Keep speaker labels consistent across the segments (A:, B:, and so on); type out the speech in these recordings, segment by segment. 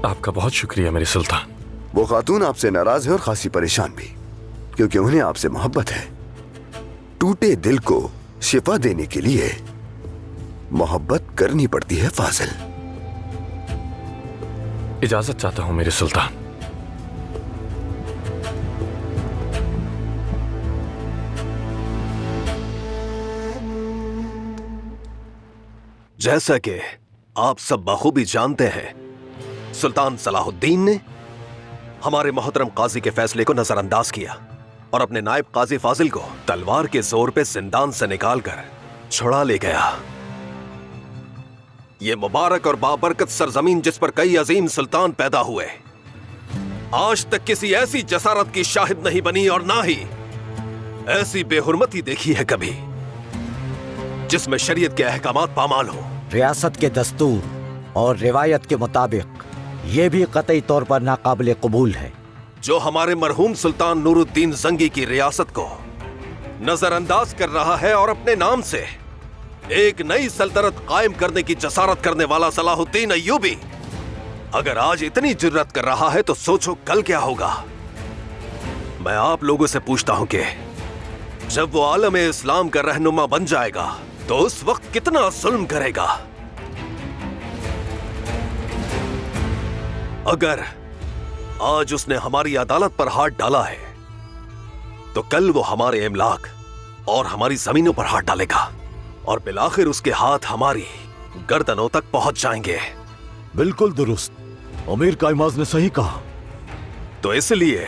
A: आपका बहुत शुक्रिया मेरे सुल्तान।
B: वो खातून आपसे नाराज है और खासी परेशान भी, क्योंकि उन्हें आपसे मोहब्बत है। टूटे दिल को शिफा देने के लिए मोहब्बत करनी पड़ती है फाजिल।
A: इजाजत चाहता हूं मेरे सुल्तान।
C: जैसा कि आप सब बखूबी जानते हैं, सुल्तान सलाहुद्दीन ने हमारे मोहतरम काजी के फैसले को नजरअंदाज किया और अपने नायब काजी फाजिल को तलवार के जोर पे जिंदान से निकालकर छुड़ा ले गया। ये मुबारक और बाबरकत सरजमीन जिस पर कई अजीम सुल्तान पैदा हुए, आज तक किसी ऐसी जसारत की शाहिद नहीं बनी और ना ही ऐसी बेहुरमती देखी है कभी जिसमें शरीयत के अहकामात पामाल हो।
D: रियासत के दस्तूर और रिवायत के मुताबिक ये भी कतई तौर पर नाकाबिले कबूल है।
C: जो हमारे मरहूम सुल्तान नूरुद्दीन जंगी की रियासत को नजरअंदाज कर रहा है और अपने नाम से एक नई सल्तनत कायम करने की जसारत करने वाला सलाहुद्दीन अय्यूबी अगर आज इतनी जुर्रत कर रहा है तो सोचो कल क्या होगा। मैं आप लोगों से पूछता हूं कि जब वो आलम इस्लाम का रहनुमा बन जाएगा तो उस वक्त कितना जुल्म करेगा। अगर आज उसने हमारी अदालत पर हाथ डाला है तो कल वो हमारे इमलाक और हमारी जमीनों पर हाथ डालेगा और बिलाखिर उसके हाथ हमारी गर्दनों तक पहुंच जाएंगे।
E: बिल्कुल दुरुस्त, अमीर कायमाज ने सही कहा।
C: तो इसलिए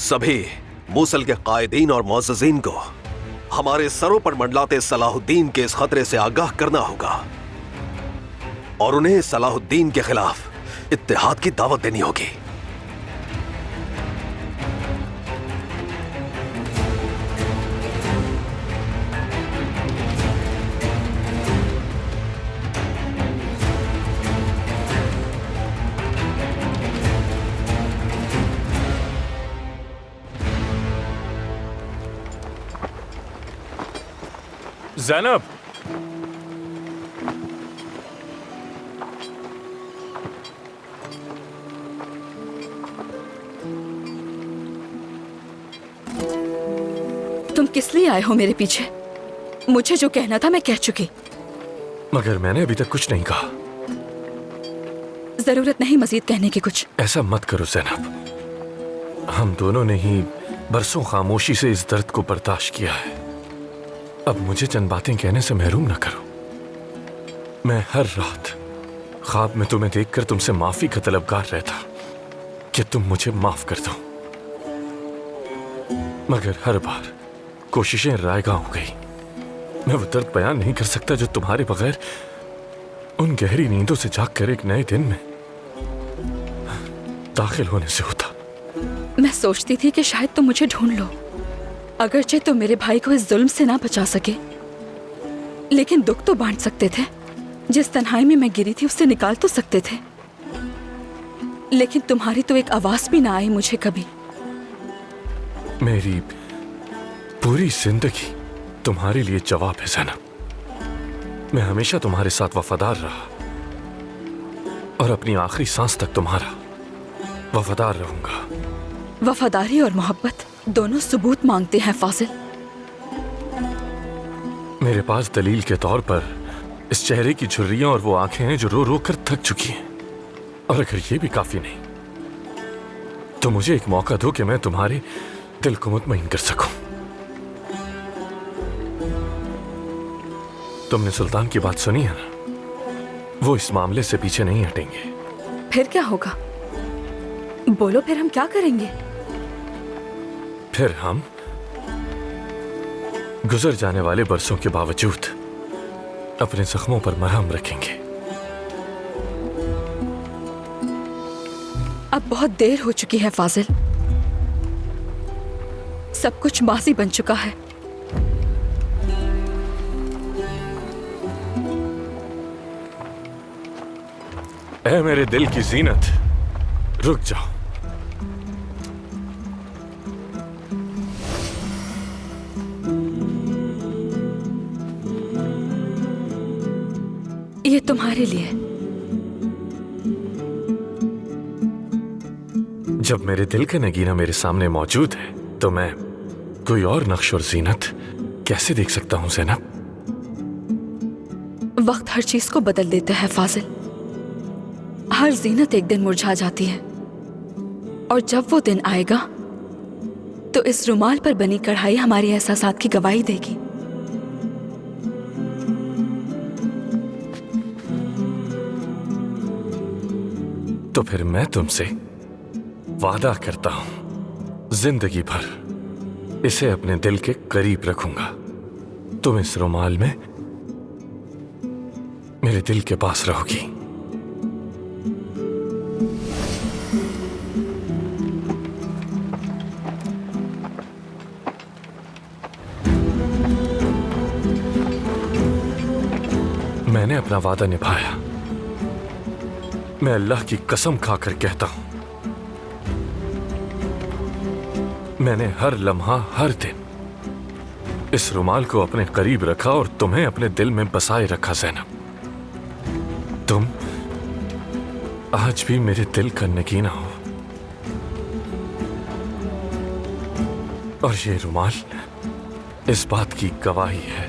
C: सभी मूसल के कायदीन और मुअज़्ज़िज़ीन को हमारे सरों पर मंडलाते सलाहुद्दीन के इस खतरे से आगाह करना होगा और उन्हें सलाहुद्दीन के खिलाफ इत्तेहाद की दावत देनी होगी।
A: ज़ैनब,
F: तुम किस लिए आए हो मेरे पीछे? मुझे जो कहना था मैं कह चुकी।
A: मगर मैंने अभी तक कुछ नहीं कहा।
F: जरूरत नहीं मजीद कहने की कुछ।
A: ऐसा मत करो ज़ैनब, हम दोनों ने ही बरसों खामोशी से इस दर्द को बर्दाश्त किया है। अब मुझे चंद बातें कहने से महरूम न करो। मैं हर रात ख्वाब में तुम्हें देखकर तुमसे माफी का तलबगार रहता कि तुम मुझे माफ कर दो, मगर हर बार कोशिशें रायगां हो गई। मैं वो दर्द बयान नहीं कर सकता जो तुम्हारे बगैर उन गहरी नींदों से जागकर एक नए दिन में दाखिल होने से होता।
F: मैं सोचती थी कि शायद तुम मुझे ढूंढ लो, अगरचे तुम मेरे भाई को इस जुल्म से ना बचा सके, लेकिन दुख तो बांट सकते थे। जिस तन्हाई में मैं गिरी थी उससे निकाल तो सकते थे, लेकिन तुम्हारी तो एक आवाज भी ना आई मुझे कभी।
A: मेरी पूरी जिंदगी तुम्हारे लिए जवाब है ज़ैनब। मैं हमेशा तुम्हारे साथ वफादार रहा और अपनी आखिरी सांस तक तुम्हारा वफादार रहूंगा।
F: वफादारी और मोहब्बत दोनों सबूत मांगते हैं फाजिल।
A: मेरे पास दलील के तौर पर इस चेहरे की झुर्रियां और वो आंखें हैं जो रो रो कर थक चुकी हैं। और अगर ये भी काफी नहीं तो मुझे एक मौका दो कि मैं तुम्हारे दिल को मुतमईन कर सकूं। तुमने सुल्तान की बात सुनी है ना, वो इस मामले से पीछे नहीं हटेंगे।
F: फिर क्या होगा? बोलो, फिर हम क्या करेंगे?
A: फिर हम गुजर जाने वाले बरसों के बावजूद अपने जख्मों पर मरहम रखेंगे।
F: अब बहुत देर हो चुकी है फाजिल, सब कुछ माजी बन चुका है।
A: ऐ मेरे दिल की जीनत, रुक जाओ।
F: ये तुम्हारे लिए।
A: जब मेरे दिल का नगीना मेरे सामने मौजूद है तो मैं कोई और नक्श और जीनत कैसे देख सकता हूं ज़ैनब?
F: वक्त हर चीज को बदल देता है फाजिल। हर जीनत एक दिन मुरझा जाती है, और जब वो दिन आएगा तो इस रुमाल पर बनी कढ़ाई हमारी एहसासात की गवाही देगी।
A: तो फिर मैं तुमसे वादा करता हूं, जिंदगी भर इसे अपने दिल के करीब रखूंगा। तुम इस रुमाल में मेरे दिल के पास रहोगी। मैंने अपना वादा निभाया। मैं अल्लाह की कसम खाकर कहता हूं, मैंने हर लम्हा हर दिन इस रुमाल को अपने करीब रखा और तुम्हें अपने दिल में बसाए रखा ज़ैनब। तुम आज भी मेरे दिल का नगीना हो, और ये रुमाल इस बात की गवाही है।